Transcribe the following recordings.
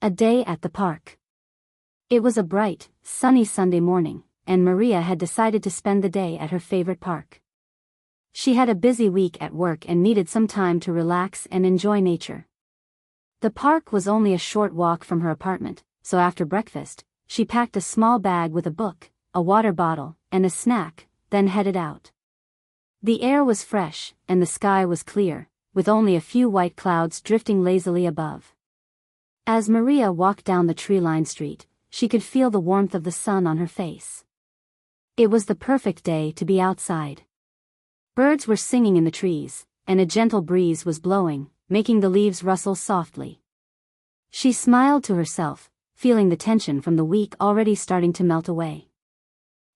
A day at the park. It was a bright, sunny Sunday morning, and Maria had decided to spend the day at her favorite park. She had a busy week at work and needed some time to relax and enjoy nature. The park was only a short walk from her apartment, so after breakfast, she packed a small bag with a book, a water bottle, and a snack, then headed out. The air was fresh, and the sky was clear, with only a few white clouds drifting lazily above. As Maria walked down the tree-lined street, she could feel the warmth of the sun on her face. It was the perfect day to be outside. Birds were singing in the trees, and a gentle breeze was blowing, making the leaves rustle softly. She smiled to herself, feeling the tension from the week already starting to melt away.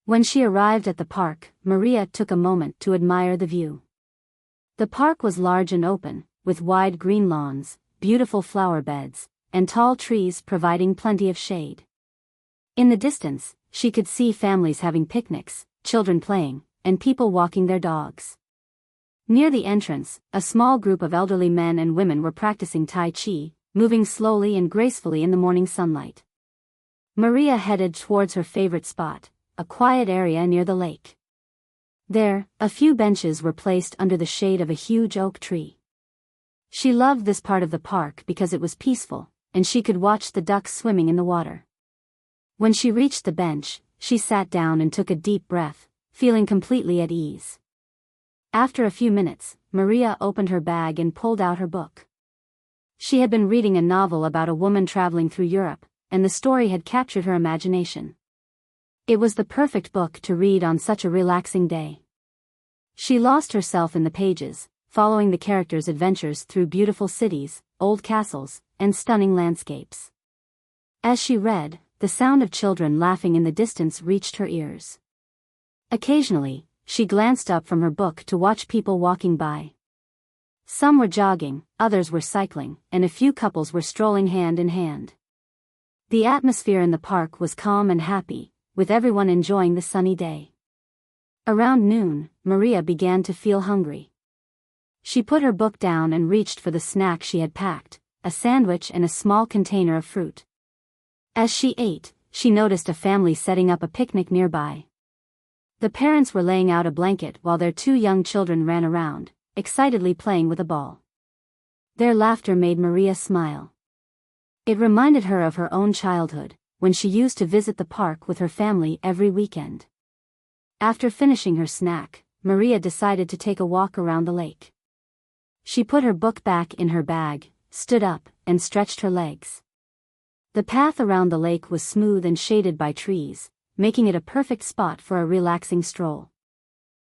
When she arrived at the park, Maria took a moment to admire the view. The park was large and open, with wide green lawns, beautiful flower beds, and tall trees providing plenty of shade. In the distance, she could see families having picnics, children playing, and people walking their dogs. Near the entrance, a small group of elderly men and women were practicing Tai Chi, moving slowly and gracefully in the morning sunlight. Maria headed towards her favorite spot, a quiet area near the lake. There, a few benches were placed under the shade of a huge oak tree. She loved this part of the park because it was peaceful, and she could watch the ducks swimming in the water. When she reached the bench, she sat down and took a deep breath, feeling completely at ease. After a few minutes, Maria opened her bag and pulled out her book. She had been reading a novel about a woman traveling through Europe, and the story had captured her imagination. It was the perfect book to read on such a relaxing day. She lost herself in the pages, following the characters' adventures through beautiful cities, old castles, and stunning landscapes. As she read, the sound of children laughing in the distance reached her ears. Occasionally, she glanced up from her book to watch people walking by. Some were jogging, others were cycling, and a few couples were strolling hand in hand. The atmosphere in the park was calm and happy, with everyone enjoying the sunny day. Around noon, Maria began to feel hungry. She put her book down and reached for the snack she had packed, a sandwich and a small container of fruit. As she ate, she noticed a family setting up a picnic nearby. The parents were laying out a blanket while their two young children ran around, excitedly playing with a ball. Their laughter made Maria smile. It reminded her of her own childhood, when she used to visit the park with her family every weekend. After finishing her snack, Maria decided to take a walk around the lake. She put her book back in her bag, stood up, and stretched her legs. The path around the lake was smooth and shaded by trees, making it a perfect spot for a relaxing stroll.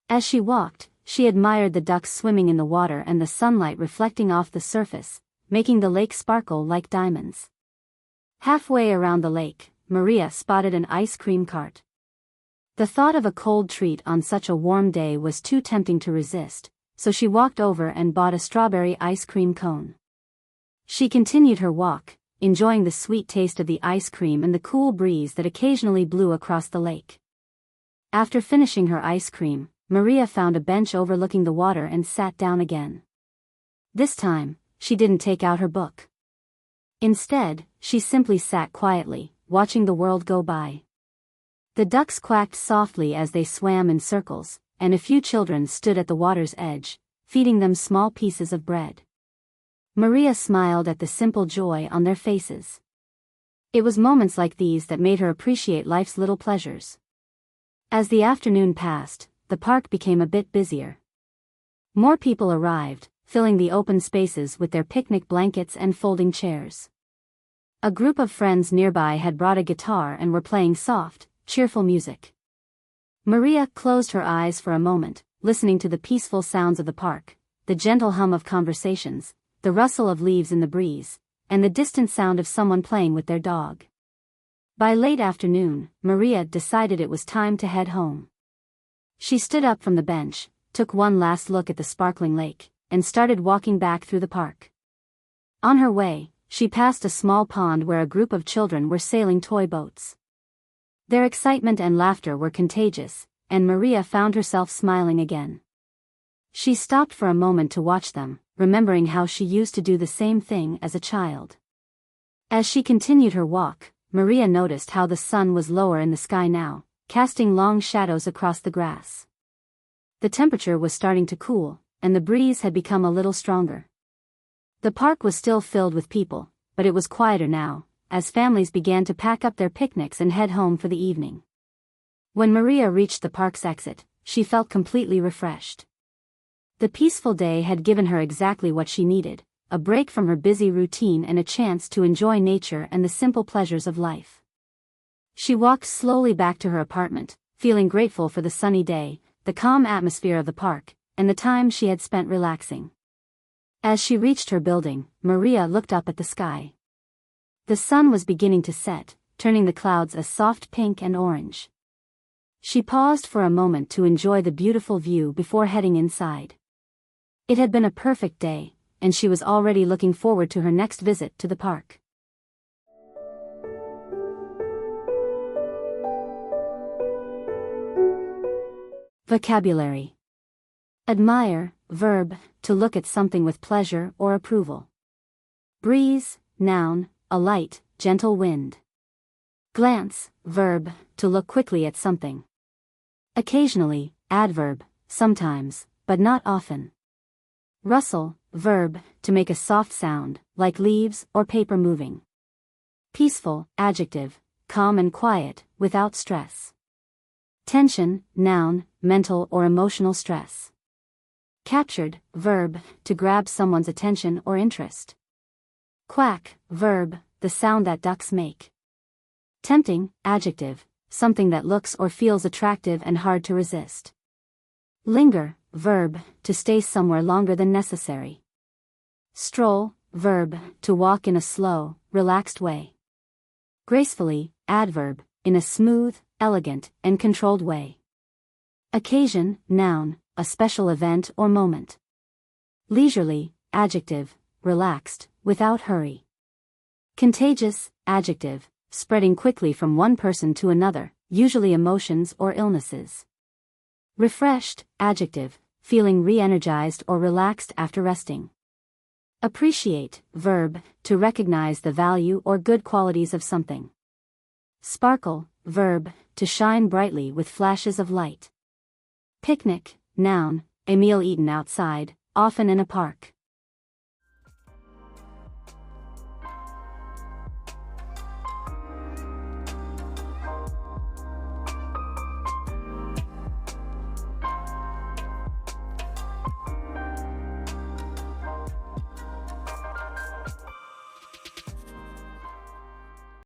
As she walked, she admired the ducks swimming in the water and the sunlight reflecting off the surface, making the lake sparkle like diamonds. Halfway around the lake, Maria spotted an ice cream cart. The thought of a cold treat on such a warm day was too tempting to resist, so she walked over and bought a strawberry ice cream cone. She continued her walk, enjoying the sweet taste of the ice cream and the cool breeze that occasionally blew across the lake. After finishing her ice cream, Maria found a bench overlooking the water and sat down again. This time, she didn't take out her book. Instead, she simply sat quietly, watching the world go by. The ducks quacked softly as they swam in circles, and a few children stood at the water's edge, feeding them small pieces of bread. Maria smiled at the simple joy on their faces. It was moments like these that made her appreciate life's little pleasures. As the afternoon passed, the park became a bit busier. More people arrived, filling the open spaces with their picnic blankets and folding chairs. A group of friends nearby had brought a guitar and were playing soft, cheerful music. Maria closed her eyes for a moment, listening to the peaceful sounds of the park, the gentle hum of conversations, the rustle of leaves in the breeze, and the distant sound of someone playing with their dog. By late afternoon, Maria decided it was time to head home. She stood up from the bench, took one last look at the sparkling lake, and started walking back through the park. On her way, she passed a small pond where a group of children were sailing toy boats. Their excitement and laughter were contagious, and Maria found herself smiling again. She stopped for a moment to watch them, remembering how she used to do the same thing as a child. As she continued her walk, Maria noticed how the sun was lower in the sky now, casting long shadows across the grass. The temperature was starting to cool, and the breeze had become a little stronger. The park was still filled with people, but it was quieter now, as families began to pack up their picnics and head home for the evening. When Maria reached the park's exit, she felt completely refreshed. The peaceful day had given her exactly what she needed, a break from her busy routine and a chance to enjoy nature and the simple pleasures of life. She walked slowly back to her apartment, feeling grateful for the sunny day, the calm atmosphere of the park, and the time she had spent relaxing. As she reached her building, Maria looked up at the sky. The sun was beginning to set, turning the clouds a soft pink and orange. She paused for a moment to enjoy the beautiful view before heading inside. It had been a perfect day, and she was already looking forward to her next visit to the park. Vocabulary. Admire, verb, to look at something with pleasure or approval. Breeze, noun, a light, gentle wind. Glance, verb, to look quickly at something. Occasionally, adverb, sometimes, but not often. Rustle, verb, to make a soft sound, like leaves or paper moving. Peaceful, adjective, calm and quiet, without stress. Tension, noun, mental or emotional stress. Captured, verb, to grab someone's attention or interest. Quack, verb, the sound that ducks make. Tempting, adjective, something that looks or feels attractive and hard to resist. Linger, verb, to stay somewhere longer than necessary. Stroll, verb, to walk in a slow, relaxed way. Gracefully, adverb, in a smooth, elegant, and controlled way. Occasion, noun, a special event or moment. Leisurely, adjective, relaxed, without hurry. Contagious, adjective, spreading quickly from one person to another, usually emotions or illnesses. Refreshed, adjective, feeling re-energized or relaxed after resting. Appreciate, verb, to recognize the value or good qualities of something. Sparkle, verb, to shine brightly with flashes of light. Picnic, noun, a meal eaten outside, often in a park.